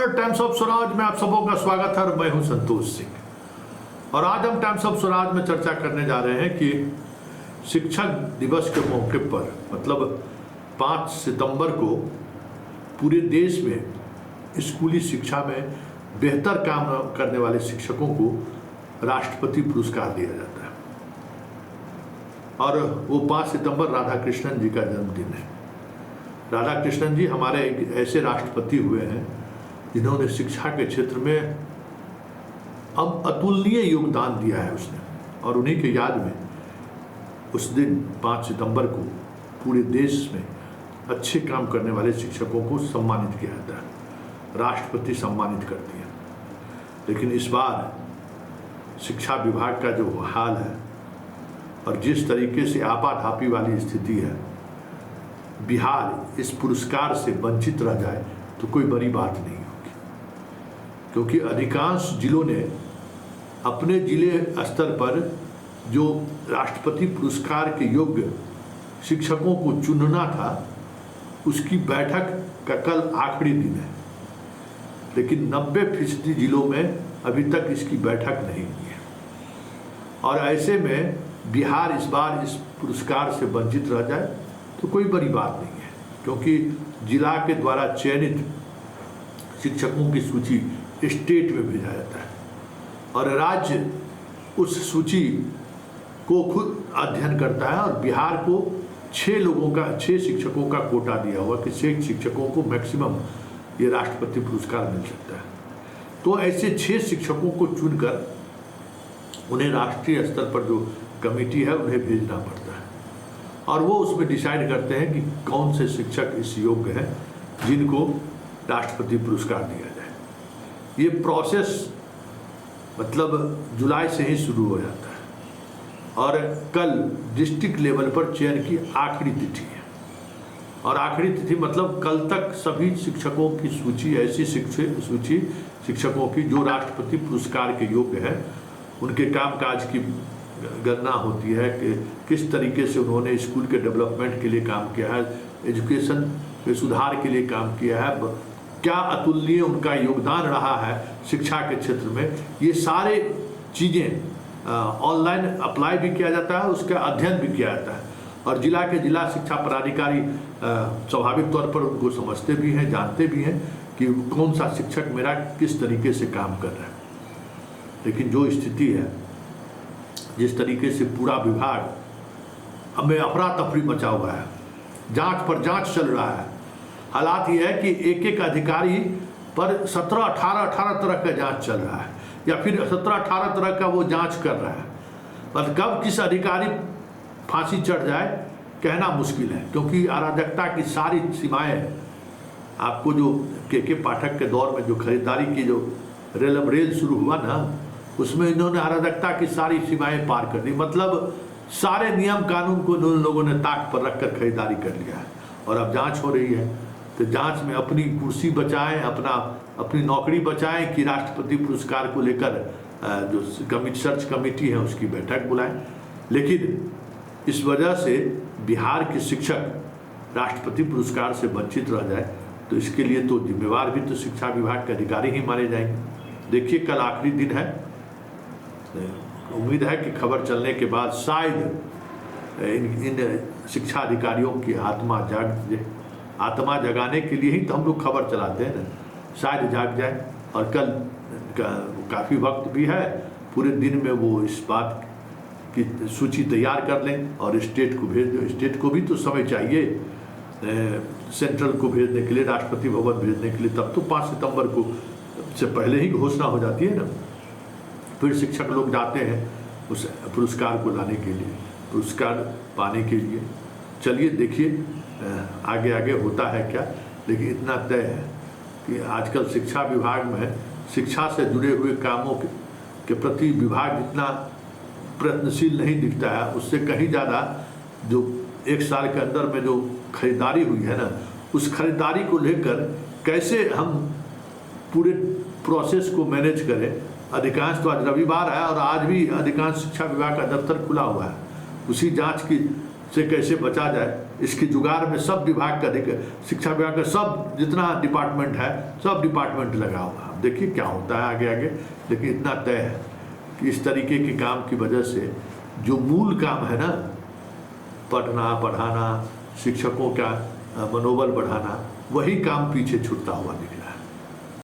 नमस्कार, times of Swaraj में आप सबों का स्वागत है और मैं हूं संतोष सिंह। और आज हम टाइम्स ऑफ स्वराज में चर्चा करने जा रहे हैं कि शिक्षक दिवस के मौके पर मतलब 5 सितंबर को पूरे देश में स्कूली शिक्षा में बेहतर काम करने वाले शिक्षकों को राष्ट्रपति पुरस्कार दिया जाता है। और वो 5 सितंबर राधाकृष्णन जी का जन्मदिन है। राधाकृष्णन जी हमारे एक ऐसे राष्ट्रपति हुए हैं जिन्होंने शिक्षा के क्षेत्र में अब अतुलनीय योगदान दिया है उसने, और उन्हीं के याद में उस दिन 5 सितंबर को पूरे देश में अच्छे काम करने वाले शिक्षकों को सम्मानित किया जाता है, राष्ट्रपति सम्मानित करती है। लेकिन इस बार शिक्षा विभाग का जो हाल है और जिस तरीके से आपाधापी वाली स्थिति है, बिहार इस पुरस्कार से वंचित रह जाए तो कोई बड़ी बात नहीं होगी, क्योंकि अधिकांश जिलों ने अपने जिले स्तर पर जो राष्ट्रपति पुरस्कार के योग्य शिक्षकों को चुनना था उसकी बैठक का कल आखिरी दिन है। लेकिन 90% जिलों में अभी तक इसकी बैठक नहीं हुई है, और ऐसे में बिहार इस बार इस पुरस्कार से वंचित रह जाए तो कोई बड़ी बात नहीं है, क्योंकि जिला के द्वारा चयनित शिक्षकों की सूची स्टेट में भेजा जाता है और राज्य उस सूची को खुद अध्ययन करता है। और बिहार को 6 शिक्षकों का कोटा दिया हुआ कि 6 शिक्षकों को मैक्सिमम ये राष्ट्रपति पुरस्कार मिल सकता है। तो ऐसे 6 शिक्षकों को चुनकर उन्हें राष्ट्रीय स्तर पर जो कमेटी है उन्हें भेजना पड़ता है, और वो उसमें डिसाइड करते हैं कि कौन से शिक्षक इस योग्य हैं जिनको राष्ट्रपति पुरस्कार दिया जाए। ये प्रोसेस मतलब जुलाई से ही शुरू हो जाता है, और कल डिस्ट्रिक्ट लेवल पर चयन की आखिरी तिथि है। और आखिरी तिथि मतलब कल तक सभी शिक्षकों की सूची, ऐसी सूची शिक्षकों की जो राष्ट्रपति पुरस्कार के योग्य हैं, उनके कामकाज की गणना होती है कि किस तरीके से उन्होंने स्कूल के डेवलपमेंट के लिए काम किया है, एजुकेशन के सुधार के लिए काम किया है, क्या अतुलनीय उनका योगदान रहा है शिक्षा के क्षेत्र में। ये सारे चीज़ें ऑनलाइन अप्लाई भी किया जाता है, उसका अध्ययन भी किया जाता है, और जिला के जिला शिक्षा पदाधिकारी स्वाभाविक तौर पर उनको समझते भी हैं, जानते भी हैं कि कौन सा शिक्षक मेरा किस तरीके से काम कर रहा है। लेकिन जो स्थिति है, जिस तरीके से पूरा विभाग हमें अफरा तफरी मचा हुआ है, जांच पर जांच चल रहा है, हालात ये है कि एक अधिकारी पर 17-18 तरह का जांच चल रहा है, या फिर 17-18 तरह का वो जांच कर रहा है। पर कब किस अधिकारी फांसी चढ़ जाए कहना मुश्किल है, क्योंकि अराजकता की सारी सीमाएं, आपको जो के पाठक के दौर में जो खरीदारी की जो रेल शुरू हुआ ना, उसमें इन्होंने अराजकता की सारी सीमाएं पार कर दी। मतलब सारे नियम कानून को उन लोगों ने ताक पर रखकर खरीदारी कर लिया है, और अब जांच हो रही है। तो जांच में अपनी कुर्सी बचाएं, अपनी नौकरी बचाएं कि राष्ट्रपति पुरस्कार को लेकर जो सर्च कमेटी है उसकी बैठक बुलाएं। लेकिन इस वजह से बिहार के शिक्षक राष्ट्रपति पुरस्कार से वंचित रह जाए तो इसके लिए तो जिम्मेवार भी तो शिक्षा विभाग के अधिकारी ही माने जाएंगे। देखिए, कल आखिरी दिन है, उम्मीद है कि खबर चलने के बाद शायद इन शिक्षा अधिकारियों की आत्मा जगाने के लिए ही तो हम लोग खबर चलाते हैं ना, शायद जाग जाए। और कल काफ़ी वक्त भी है, पूरे दिन में वो इस बात की सूची तैयार कर लें और स्टेट को भेज दो। स्टेट को भी तो समय चाहिए सेंट्रल को भेजने के लिए, राष्ट्रपति भवन भेजने के लिए, तब तो 5 सितंबर को से पहले ही घोषणा हो जाती है ना। फिर शिक्षक लोग जाते हैं उस पुरस्कार को लाने के लिए, पुरस्कार पाने के लिए। चलिए देखिए आगे आगे होता है क्या। लेकिन इतना तय है कि आजकल शिक्षा विभाग में शिक्षा से जुड़े हुए कामों के प्रति विभाग इतना प्रयत्नशील नहीं दिखता है। उससे कहीं ज़्यादा जो 1 साल के अंदर में जो खरीदारी हुई है ना, उस खरीदारी को लेकर कैसे हम पूरे प्रोसेस को मैनेज करें। अधिकांश तो आज रविवार है और आज भी अधिकांश शिक्षा विभाग का दफ्तर खुला हुआ है, उसी जांच की से कैसे बचा जाए इसके जुगाड़ में सब विभाग का शिक्षा विभाग का सब जितना डिपार्टमेंट है सब डिपार्टमेंट लगा हुआ है। देखिए क्या होता है आगे आगे, लेकिन इतना तय है कि इस तरीके के काम की वजह से जो मूल काम है ना, पढ़ना पढ़ाना, शिक्षकों का मनोबल बढ़ाना, वही काम पीछे छूटता हुआ दिख रहा है।